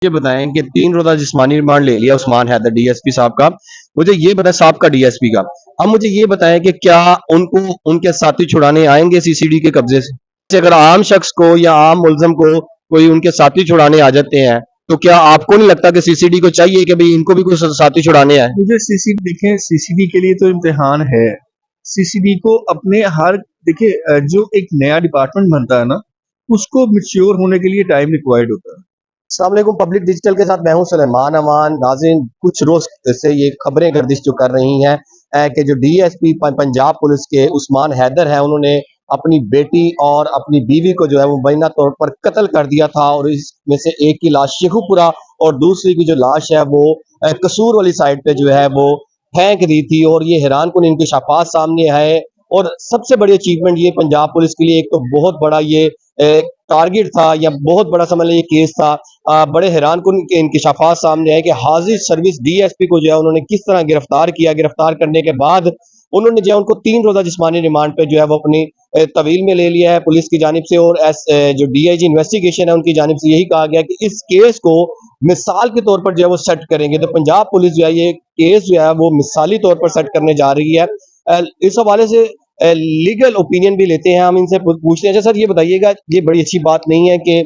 ये बताएं कि 3 रोज़ा जिस्मानी रिमांड ले लिया उस्मान हैदर डीएसपी साहब का। मुझे ये बताएं साहब का डीएसपी का। अब मुझे ये बताएं कि क्या उनको उनके साथी छुड़ाने आएँगे सीसीडी के कब्ज़े से? अगर आम शख्स को या आम मुल्ज़िम को कोई उनके साथी छुड़ाने आ जाते हैं, तो क्या आपको नहीं लगता कि सीसीडी को चाहिए कि भई इनको भी कोई स साथी छुड़ाने आए? मुझे सीसीडी के लिए तो इम्तिहान है। सीसीडी को अपने हर देखिए जो एक नया डिपार्टमेंट बनता है ना, उसको मैच्योर होने के लिए टाइम रिक्वायर्ड होता है। अस्सलाम वालेकुम पब्लिक डिजिटल के साथ मैं हूं सुलेमान अमान। नाज़रीन, कुछ रोज से ये खबरें गर्दिश जो कर रही हैं कि जो डीएसपी पंजाब पुलिस के उस्मान हैदर है, उन्होंने अपनी बेटी और अपनी बीवी को जो है वो मुबैना तौर पर कत्ल कर दिया था, और इसमें से एक की लाश शेखुपुरा और दूसरी की जो लाश है वो कसूर वाली साइड पे जो है वो फेंक दी थी। और ये हैरान कुन इंकशाफात सामने आए, और सबसे बड़ी अचीवमेंट ये पंजाब पुलिस के लिए एक तो बहुत बड़ा ये टारगेट था या बहुत बड़ा समझ लें ये केस था। बड़े हैरान कुन के इंकशाफात सामने आए कि हाजिर सर्विस डीएसपी को जो है उन्होंने किस तरह गिरफ्तार किया। गिरफ्तार करने के बाद उन्होंने जो है उनको 3 रोज़ा जिस्मानी रिमांड पे जो है वो अपनी तवील में ले लिया है पुलिस की जानिब से। और जो डीआईजी इन्वेस्टिगेशन है उनकी जानिब से यही कहा गया कि इस केस को मिसाल के तौर पर जो है वो सेट करेंगे। तो पंजाब पुलिस जो है ये केस जो है वो मिसाली तौर पर सेट करने जा रही है। इस हवाले से लीगल ओपिनियन भी लेते हैं, हम इनसे पूछते हैं। अच्छा सर, ये बताइएगा, ये बड़ी अच्छी बात नहीं है कि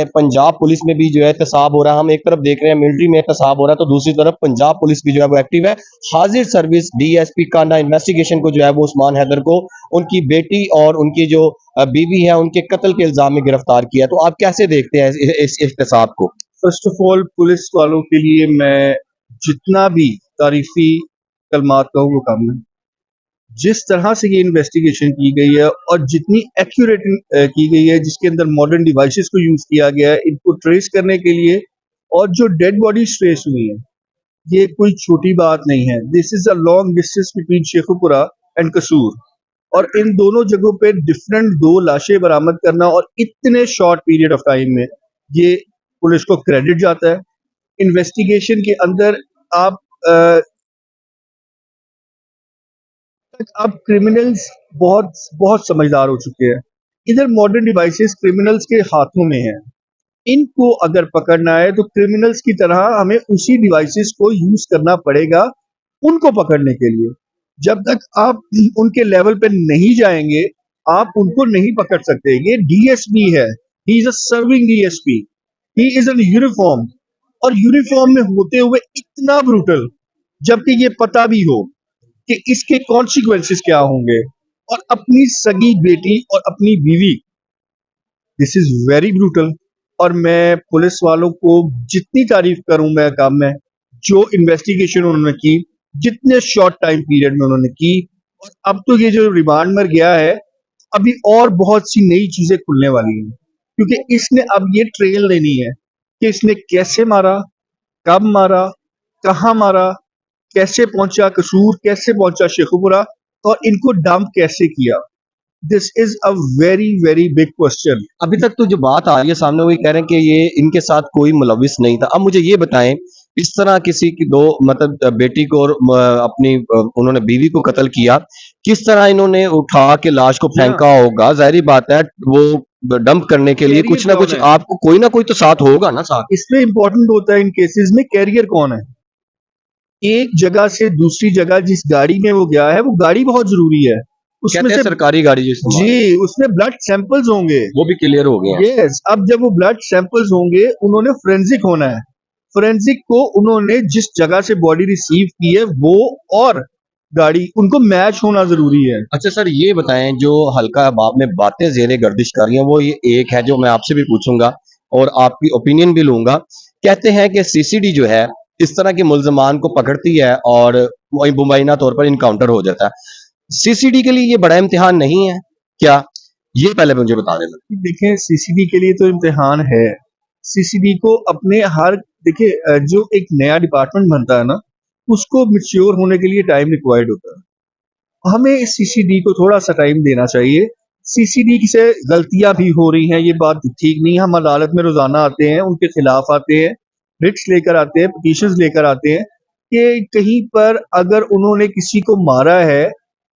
पंजाब पुलिस में भी जो है एहतसाब हो रहा है। हम एक तरफ देख रहे हैं मिलिट्री में एहतसाब हो रहा है, तो दूसरी तरफ पंजाब पुलिस भी जो है वो एक्टिव है। हाजिर सर्विस डीएसपी का ना इन्वेस्टिगेशन को जो है वो उस्मान हैदर को उनकी बेटी और उनकी जो बीवी है उनके कत्ल के इल्जाम में गिरफ्तार किया। तो आप कैसे देखते हैं इस एहतसाब को? फर्स्ट ऑफ ऑल पुलिस वालों के लिए मैं जितना भी तारीफी कलमात कहूँ वो कम है। जिस तरह से ये इन्वेस्टिगेशन की गई है और जितनी एक्यूरेट की गई है, जिसके अंदर मॉडर्न डिवाइसेस को यूज किया गया है इनको ट्रेस करने के लिए, और जो डेड बॉडीज ट्रेस हुई है, ये कोई छोटी बात नहीं है। This is a long distance between Sheikhupura and कसूर, और इन दोनों जगहों पे डिफरेंट 2 लाशें बरामद करना और इतने शॉर्ट पीरियड ऑफ टाइम में, ये पुलिस को क्रेडिट जाता है। इन्वेस्टिगेशन के अंदर आप अब क्रिमिनल्स बहुत बहुत समझदार हो चुके हैं। इधर मॉडर्न डिवाइसेस क्रिमिनल्स के हाथों में है। इनको अगर पकड़ना है तो क्रिमिनल्स की तरह हमें उसी डिवाइसेस को यूज करना पड़ेगा उनको पकड़ने के लिए। जब तक आप उनके लेवल पे नहीं जाएंगे, आप उनको नहीं पकड़ सकते। ये डीएसपी है, he is a serving DSP, he is an uniform, और यूनिफॉर्म में होते हुए इतना ब्रूटल, जबकि ये पता भी हो कि इसके कॉन्सिक्वेंसेस क्या होंगे, और अपनी सगी बेटी और अपनी बीवी, दिस इज वेरी ब्रूटल। और मैं पुलिस वालों को जितनी तारीफ करूं मैं कम है। जो इन्वेस्टिगेशन उन्होंने की, जितने शॉर्ट टाइम पीरियड में उन्होंने की, और अब तो ये जो रिमांड में गया है, अभी और बहुत सी नई चीजें खुलने वाली हैं, क्योंकि इसने अब ये ट्रेल लेनी है कि इसने कैसे मारा, कब मारा, कहाँ मारा, कैसे पहुंचा कसूर, कैसे पहुंचा शेखुपुरा, और इनको डंप कैसे किया। This is a very very big question. अभी तक तो जो बात आ रही है सामने वो ये कह रहे हैं कि ये इनके साथ कोई मुलविस नहीं था। अब मुझे ये बताएं, इस तरह किसी की दो मतलब बेटी को और अपनी उन्होंने बीवी को कत्ल किया, किस तरह इन्होंने उठा के लाश को फेंका होगा? जाहिर बात है वो डंप करने के लिए कुछ ना कुछ आपको कोई ना कोई तो साथ होगा ना साथ। इसमें इंपॉर्टेंट होता है इन केसेस में कैरियर कौन है। एक जगह से दूसरी जगह जिस गाड़ी में वो गया है, वो गाड़ी बहुत जरूरी है। उसमें से सरकारी गाड़ी जो इस्तेमाल जी, उसमें ब्लड सैंपल्स होंगे। वो भी क्लियर हो गए हैं। यस, अब जब वो ब्लड सैंपल्स होंगे, उन्होंने फोरेंसिक होना है। फोरेंसिक को उन्होंने जिस जगह से बॉडी रिसीव की है, वो और गाड़ी उनको मैच होना जरूरी है। अच्छा सर, ये बताएं, जो हल्का बाप में बातें जेरे गर्दिश कर रही हैं वो ये एक है जो मैं आपसे भी पूछूंगा और आपकी ओपिनियन भी लूंगा। कहते हैं कि सीसीडी जो है इस तरह के मुल्जमान को पकड़ती है और वही मुबैना तौर पर इनकाउंटर हो जाता है। सीसीडी के लिए ये बड़ा इम्तिहान नहीं है क्या? ये पहले मुझे बता देना। देखें, सीसीडी के लिए तो इम्तिहान है। सीसीडी को अपने हर देखिए जो एक नया डिपार्टमेंट बनता है ना, उसको मैच्योर होने के लिए टाइम रिक्वायर्ड होता है। हमें इस सीसीडी को थोड़ा सा टाइम देना चाहिए। सीसीडी से गलतियां भी हो रही हैं, ये बात ठीक नहीं है। हम अदालत में रोजाना आते हैं, उनके खिलाफ आते हैं, रिट्स लेकर आते हैं, पिटीशंस लेकर आते हैं कि कहीं पर अगर उन्होंने किसी को मारा है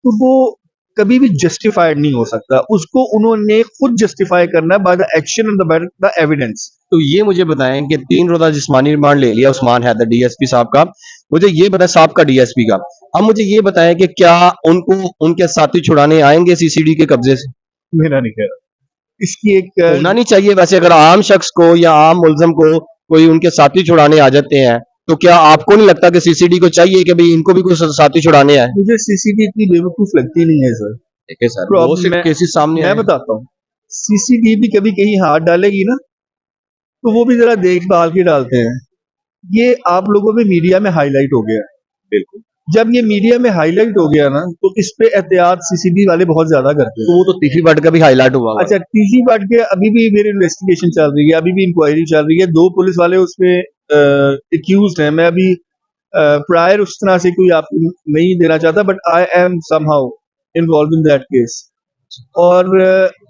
तो वो कभी भी जस्टिफाइड नहीं हो सकता, उसको उन्होंने खुद जस्टिफाई करना है by the action and by the evidence. तो ये मुझे बताएं कि 3 रोज़ा जिस्मानी रिमांड ले लिया उस्मान हैदर डीएसपी साहब का। मुझे ये बताएं, साबका डीएसपी का। अब मुझे ये बताएं कि क्या उनको उनके साथी छुड़ाने आएंगे सीसीडी के कब्जे से? मेरा नहीं कह रहा इसकी एक होना नहीं चाहिए वैसे, अगर आम शख्स को या आम मुलजम को कोई उनके साथी छुड़ाने आ जाते हैं, तो क्या आपको नहीं लगता कि सीसीडी को चाहिए कि भाई इनको भी कोई साथी छुड़ाने आए? मुझे सीसीडी इतनी बेवकूफ लगती नहीं है सर। देखिए सर, प्रॉब्लम बहुत से मैं केसेस सामने मैं आए हैं। बताता हूँ, सीसीडी भी कभी कहीं हाथ डालेगी ना, तो वो भी जरा देख भाल के डालते हैं। ये आप लोगों में मीडिया में हाईलाइट हो गया। बिल्कुल। जब ये मीडिया में हाईलाइट हो गया ना, तो इस पे एहतियात सीसीडी वाले बहुत ज्यादा करते हैं। तो वो तो तीसरी बट का भी हाईलाइट हुआ हुआ है। अच्छा, तीसरी बात के अभी भी मेरी इन्वेस्टिगेशन चल रही है, अभी भी इंक्वायरी चल रही है। 2 पुलिस वाले उसमें एक्यूज्ड हैं। मैं अभी प्रायर उस तरह से कोई आपको नहीं देना चाहता, but I am somehow involve in that case. और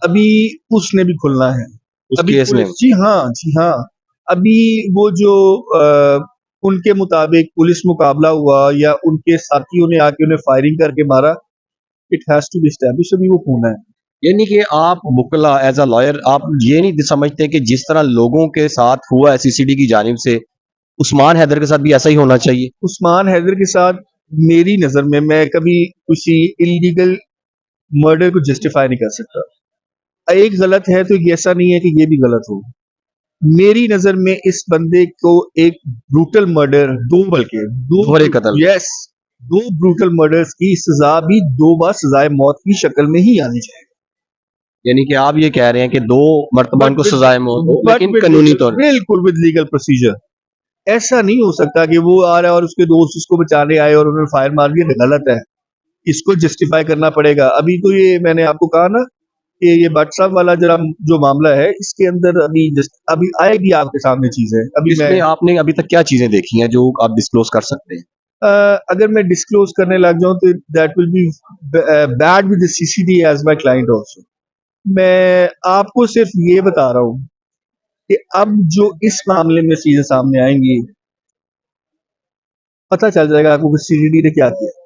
अभी उसने भी खुलना है। उस अभी केस में जी हाँ, जी हाँ। अभी वो जो उनके मुताबिक पुलिस मुकाबला हुआ या उनके साथियों ने आके उन्हें फायरिंग करके मारा, it has to be established. अभी वो होना है। यानी कि आप मुकला एज अ लॉयर आप ये नहीं समझते कि जिस तरह लोगों के साथ हुआ है सीसीडी की जानिब से, उस्मान हैदर के साथ भी ऐसा ही होना चाहिए? उस्मान हैदर के साथ मेरी नज़र में मैं कभी किसी इल्लीगल मर्डर को जस्टिफाई नहीं कर सकता। एक गलत है तो ये ऐसा नहीं है कि ये भी गलत हो। मेरी नज़र में इस बंदे को एक ब्रूटल मर्डर, 2 बल्कि 2 दोहरे कत्ल। यस, 2 ब्रूटल मर्डर्स की सज़ा भी 2 बार सज़ाए मौत की शक्ल में ही आनी चाहिए। यानी कि आप ये कह रहे हैं कि 2 मर्तबा इनको सजाए मौत हो, बट लेकिन कानूनी तौर पे। बिल्कुल विद लीगल प्रोसीजर। ऐसा नहीं हो सकता कि वो आ रहा है और उसके दोस्त उसको बचाने आए और उन्होंने फायर मार दिया, तो गलत है। इसको जस्टिफाई करना पड़ेगा। अभी तो ये मैंने आपको कहा ना कि ये भट्ट साहब वाला जरा जो मामला है, इसके अंदर अभी आएगी आपके सामने चीजें। अभी मैं इसमें आपने अभी तक क्या चीजें देखी हैं जो आप डिस्क्लोज कर सकते हैं? अगर मैं डिस्क्लोज करने लग जाऊं तो that will be bad with the CCD as my client also. मैं आपको सिर्फ ये बता रहा हूँ कि अब जो इस मामले में चीजें सामने आएंगी, पता चल जाएगा आपको कि सीसीडी ने क्या किया।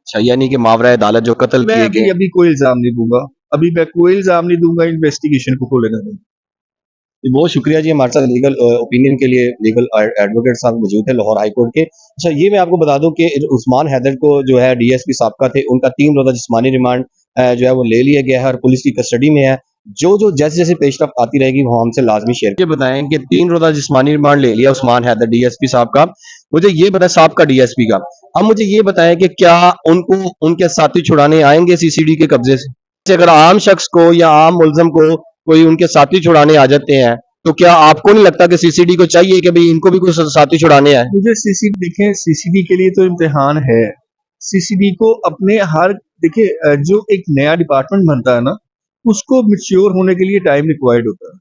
अच्छा, यानी कि मावरा अदालत जो कत्ल मैं किए अभी गए। अभी कोई इल्जाम नहीं दूंगा। अभी मैं कोई इल्जाम नहीं दूंगा, इन्वेस्टिगेशन को खोलेगा नहीं। बहुत शुक्रिया जी, हमारे साथ लीगल ओपिनियन के लिए लीगल एडवोकेट साहब मौजूद है लाहौर हाई कोर्ट के। अच्छा, ये मैं आपको बता दूं कि उस्मान हैदर को जो है डीएसपी साहब थे, उनका 3 रोज़ा जिस्मानी रिमांड जो है वो ले लिया गया है और पुलिस की कस्टडी में है। जो जैसे जैसे पेशरफ आती रहेगी वो हमसे लाजमी शेयर। ये बताएं कि 3 रोज़ा जिस्मानी रिमांड ले लिया उस्मान हैदर डीएसपी साहब का। मुझे ये बताएं, साबका डीएसपी का। अब मुझे ये बताएं कि क्या उनको उनके साथी छुड़ाने आएंगे सीसीडी के कब्जे से? अगर आम शख्स को या आम मुलजम को कोई उनके साथी छुड़ाने आ जाते हैं, तो क्या आपको नहीं लगता कि सीसीडी को चाहिए कि भाई इनको भी कोई साथी छुड़ाने आए? मुझे सीसीडी देखें, सीसीडी के लिए तो इम्तिहान है। सीसीडी को अपने हर देखिए जो एक नया डिपार्टमेंट बनता है ना, उसको मैच्योर होने के लिए टाइम रिक्वायर्ड होता है।